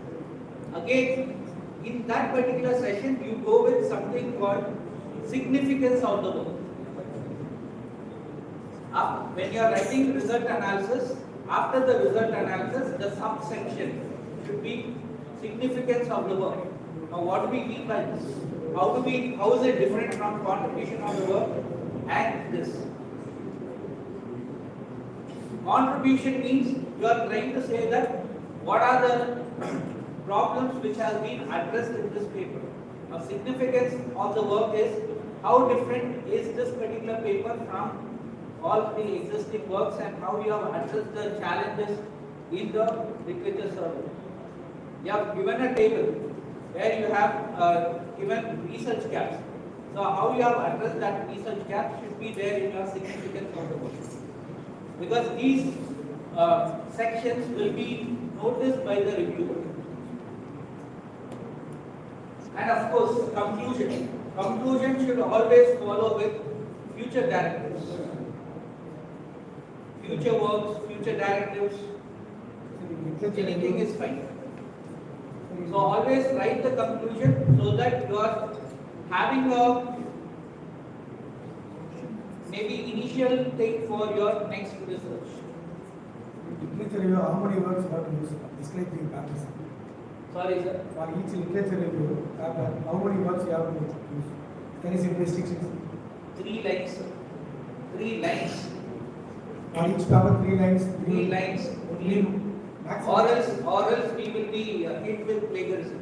again in that particular session you go with something called significance of the work. When you are writing result analysis, after the result analysis, the subsection should be significance of the work. Now, what do we mean by this? How is it different from contribution of the work and this? Contribution means you are trying to say that what are the problems which have been addressed in this paper. Now, significance of the work is how different is this particular paper from all the existing works and how you have addressed the challenges in the literature survey. You have given a table where you have given research gaps. So how you have addressed that research gap should be there in your significance of the work. Because these sections will be noticed by the reviewer. And of course, conclusion. Conclusion should always follow with future directives. Future works, future directives, anything is fine. So always write the conclusion so that you are having a maybe initial thing for your next research.
Literature review, how many words you have to use? Describe the paper.
Sorry, sir.
For each literature review, paper, how many words you have to use? Can you say restrictions?
3 lines. 3 lines.
For each paper, 3 lines.
3 lines only. Or else we will be hit with plagiarism.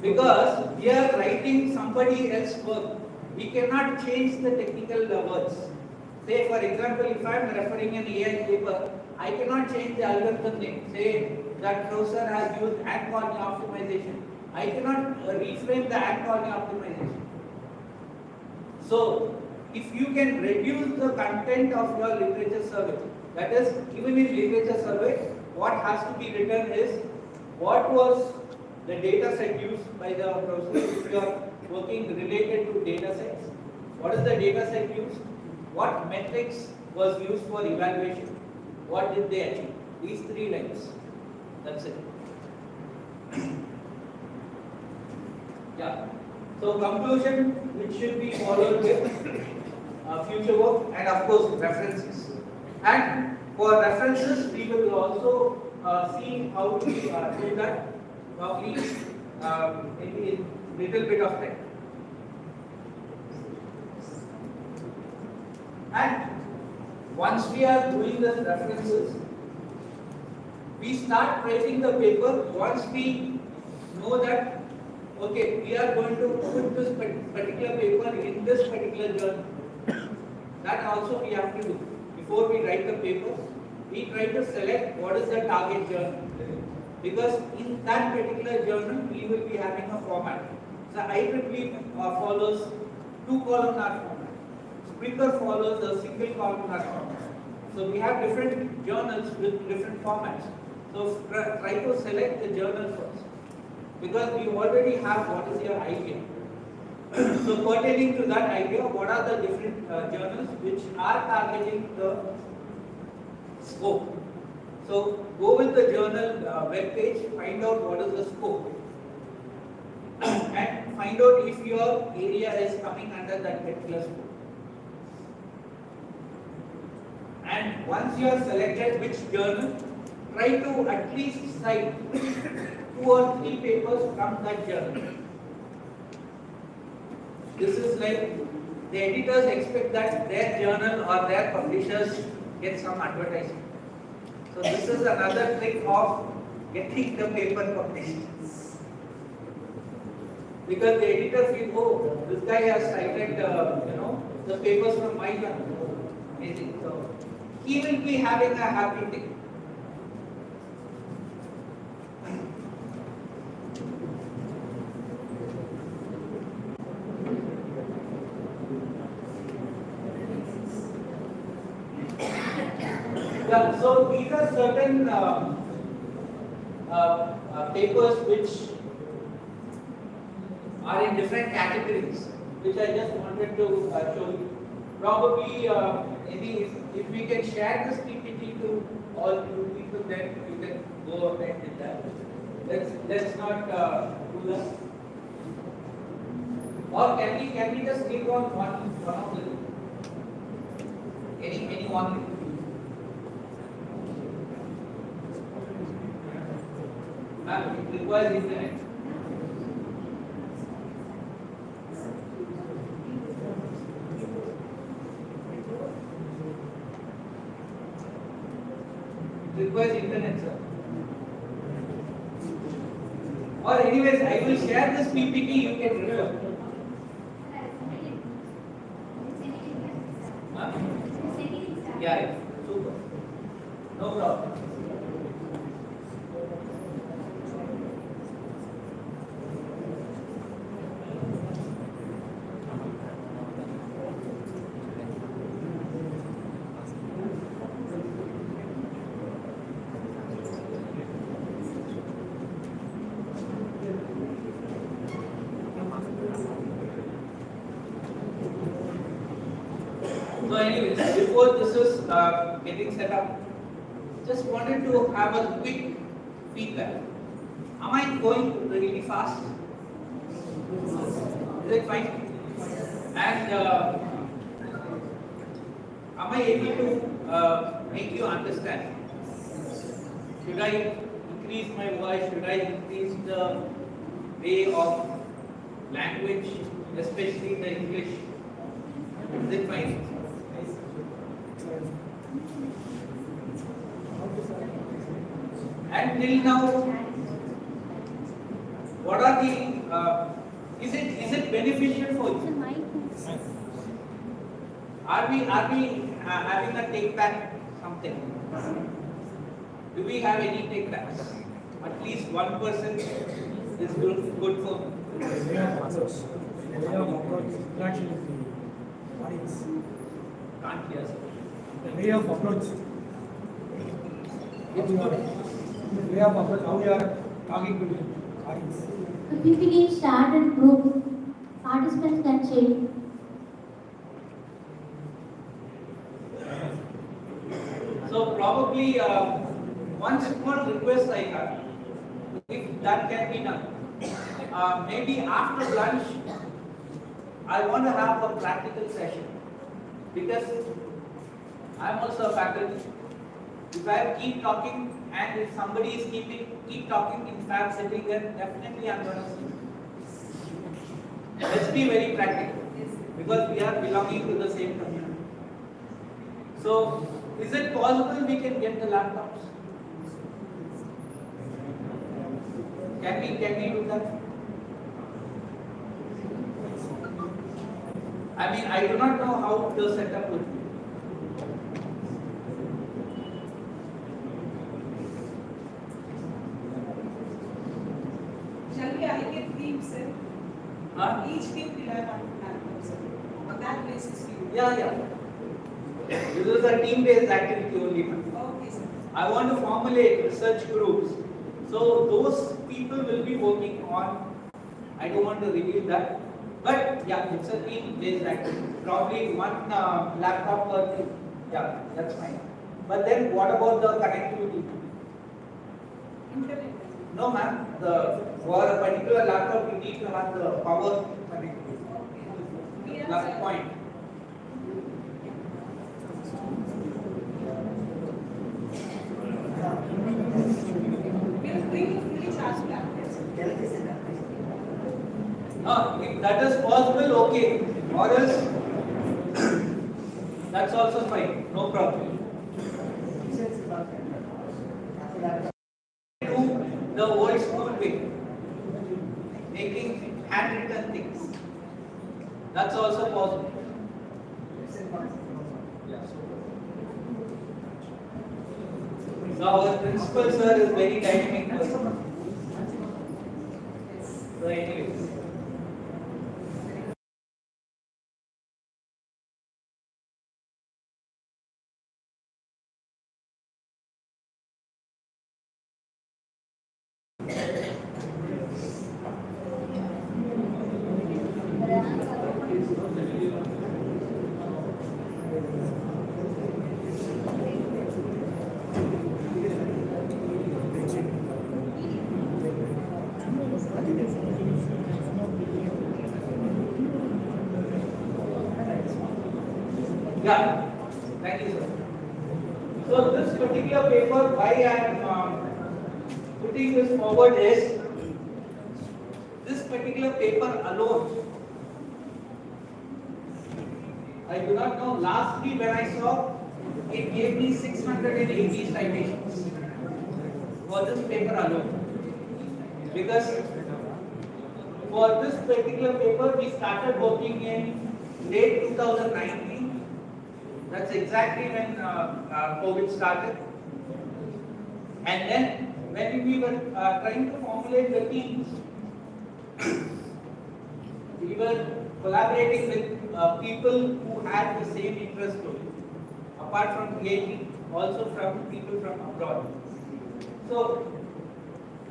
Because we are writing somebody else's work. We cannot change the technical words. Say for example, if I am referring an AI paper, I cannot change the algorithm name. Say that professor has used ant colony optimization. I cannot reframe the ant colony optimization. So, if you can reduce the content of your literature survey, that is, even in literature survey, what has to be written is what was the data set used by the professor. If you are working related to data sets, what is the data set used? What metrics was used for evaluation? What did they achieve? These 3 lines. That's it. Yeah. So conclusion, which should be followed with future work and of course references. And for references, we will also see how to do that probably in little bit of time. And once we are doing the references, we start writing the paper once we know that, okay, we are going to put this particular paper in this particular journal. That also we have to do. Before we write the paper, we try to select what is the target journal. Because in that particular journal, we will be having a format. So IEEE follows 2 columnar format. Springer follows a single columnar format. So we have different journals with different formats. So try to select the journal first. Because we already have what is your idea. So pertaining to that idea, what are the different journals which are targeting the scope? So go with the journal web page, find out what is the scope, and find out if your area is coming under that particular scope. And once you have selected which journal, try to at least cite 2 or 3 papers from that journal. This is like the editors expect that their journal or their publishers get some advertisement. So this is another trick of getting the paper published. Because the editor feels, oh, this guy has cited, the papers from my journal. Amazing. So he will be having a happy thing. Yeah, so these are certain papers which are in different categories, which I just wanted to show you. Probably, maybe if we can share this PPT to all you people, then you can go ahead with that. Let's not do that. Or can we just click on one of the any one? requires internet. It requires internet, sir. Or anyways, I will share this PPT, you can refer. Huh? Yeah, super. No problem. So anyways, before this is getting set up, just wanted to have a quick feedback. Am I going really fast? Is it fine? And am I able to make you understand? Should I increase my voice? Should I increase the way of language, especially the English? Is it fine? And till now, what are the? Is it beneficial for you? Are we having a take back something? Do we have any take backs? At least 1% is good for me.
The way of approach, interaction with the audience.
Can't hear.
The way of approach.
It's good.
The way of approach, how you are talking to the audience.
The PPT start and group. Participants can change.
So probably one small request I have, if that can be done, maybe after lunch, I want to have a practical session because I am also a faculty. If I keep talking and if somebody is keep talking, if I am sitting there, definitely I am going to sleep. Let's be very practical because we are belonging to the same community. So, is it possible we can get the laptops? Can we do that? I mean, I do not know how the setup would be.
Shall we allocate teams, sir?
Huh?
Each team will have one laptop, sir. On that basis, you.
Yeah. This is a team-based activity only.
Okay, sir.
I want to formulate research groups. So those people will be working on, I don't want to reveal that, but yeah, it's a team-based activity. Probably one laptop per team. Yeah, that's fine. But then what about the connectivity?
Internet.
No ma'am, for a particular laptop you need to have the power connectivity.
Okay.
Last point.
We'll bring a fully charged laptop, sir.
If that is possible, okay. Or else, that's also fine. No problem. Do the old school way, making handwritten things. That's also possible. So our principal sir is very dynamic person. So anyways. Yeah, thank you, sir. So this particular paper, why I am putting this forward is this particular paper alone, I do not know, lastly when I saw, it gave me 680 citations for this paper alone. Because for this particular paper, we started working in late 2019. That's exactly when COVID started. And then when we were trying to formulate the teams, we were collaborating with people who had the same interest to it. Apart from PhD, also from people from abroad. So,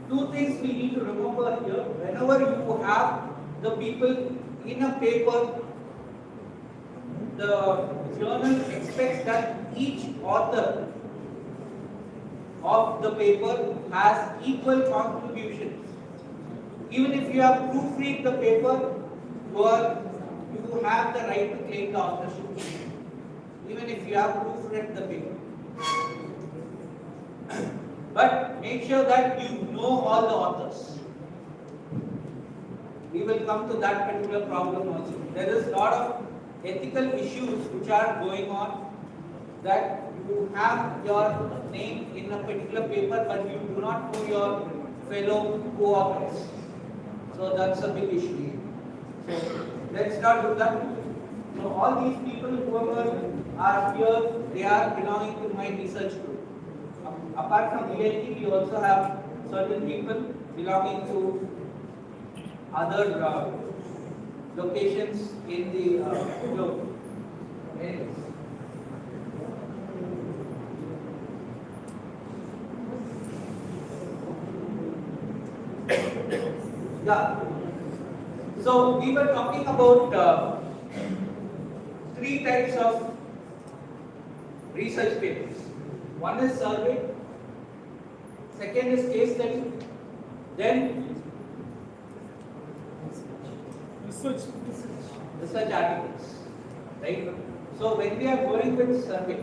two things we need to remember here. Whenever you have the people in a paper, the journal expects that each author of the paper has equal contributions. Even if you have proofread the paper, you have the right to claim the authorship. Even if you have proofread the paper. But make sure that you know all the authors. We will come to that particular problem also. There is a lot of ethical issues which are going on, that you have your name in a particular paper but you do not know your fellow co-authors. So that's a big issue. So let's not do that. So all these people, whoever are here, they are belonging to my research group. Apart from PhD, we also have certain people belonging to other locations in the globe. Anyways. Yeah. So we were talking about three types of research papers. One is survey, second is case study, then research articles, right? So when we are going with survey,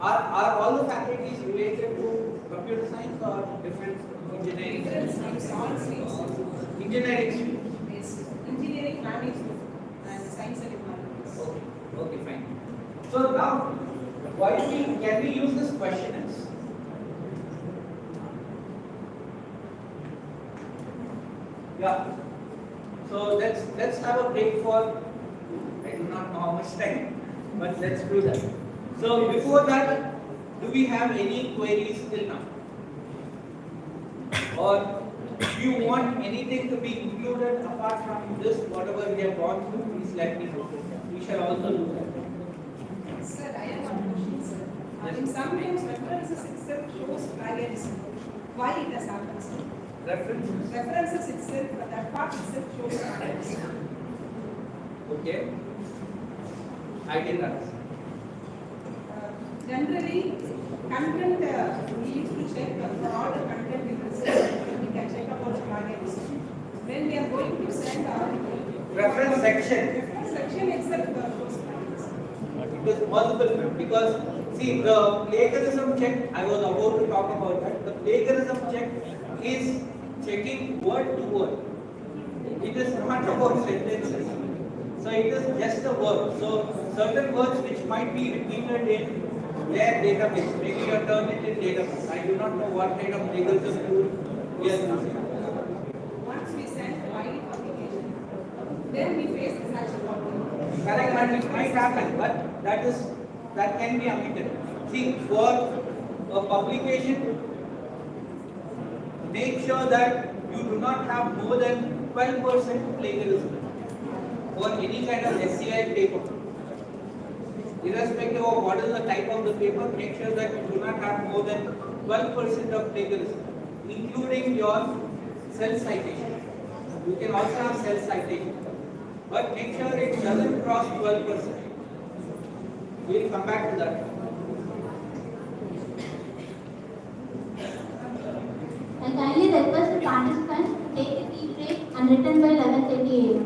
are all the faculties related to computer science or different engineering? Engineering streams.
Engineering, planning, and science and technology.
Okay, fine. So now, can we use this questionnaires? Yeah. So let's have a break for, I do not know how much time, but let's do that. So before that, do we have any queries till now? Or do you want anything to be included apart from this, whatever we have gone through? Please let me know. We shall also do that.
Sir, I have one question, sir. In sometimes references itself shows plagiarism. Why it has happened, sir? References itself, that part itself shows plagiarism.
Okay. I didn't understand.
Generally, content we need to check for all the content in research. We can check about plagiarism. When we are going to send our
Reference section.
itself shows plagiarism.
It is possible because see, the plagiarism check, I was about to talk about that. The plagiarism check is checking word to word. It is not about sentences. So it is just a word. So certain words which might be repeated in their database, maybe you have turned it in database. I do not know what kind of plagiarism tool we are using.
Once we send the final publication, then we face the such problem.
Correct, but it might happen, but that can be omitted. See, for a publication, make sure that you do not have more than 12% plagiarism for any kind of SCI paper. Irrespective of what is the type of the paper, make sure that you do not have more than 12% of plagiarism, including your self-citation. You can also have self-citation, but make sure it doesn't cross 12%. We will come back to that.
I kindly request the participants to take a tea break and return by 11:30 a.m.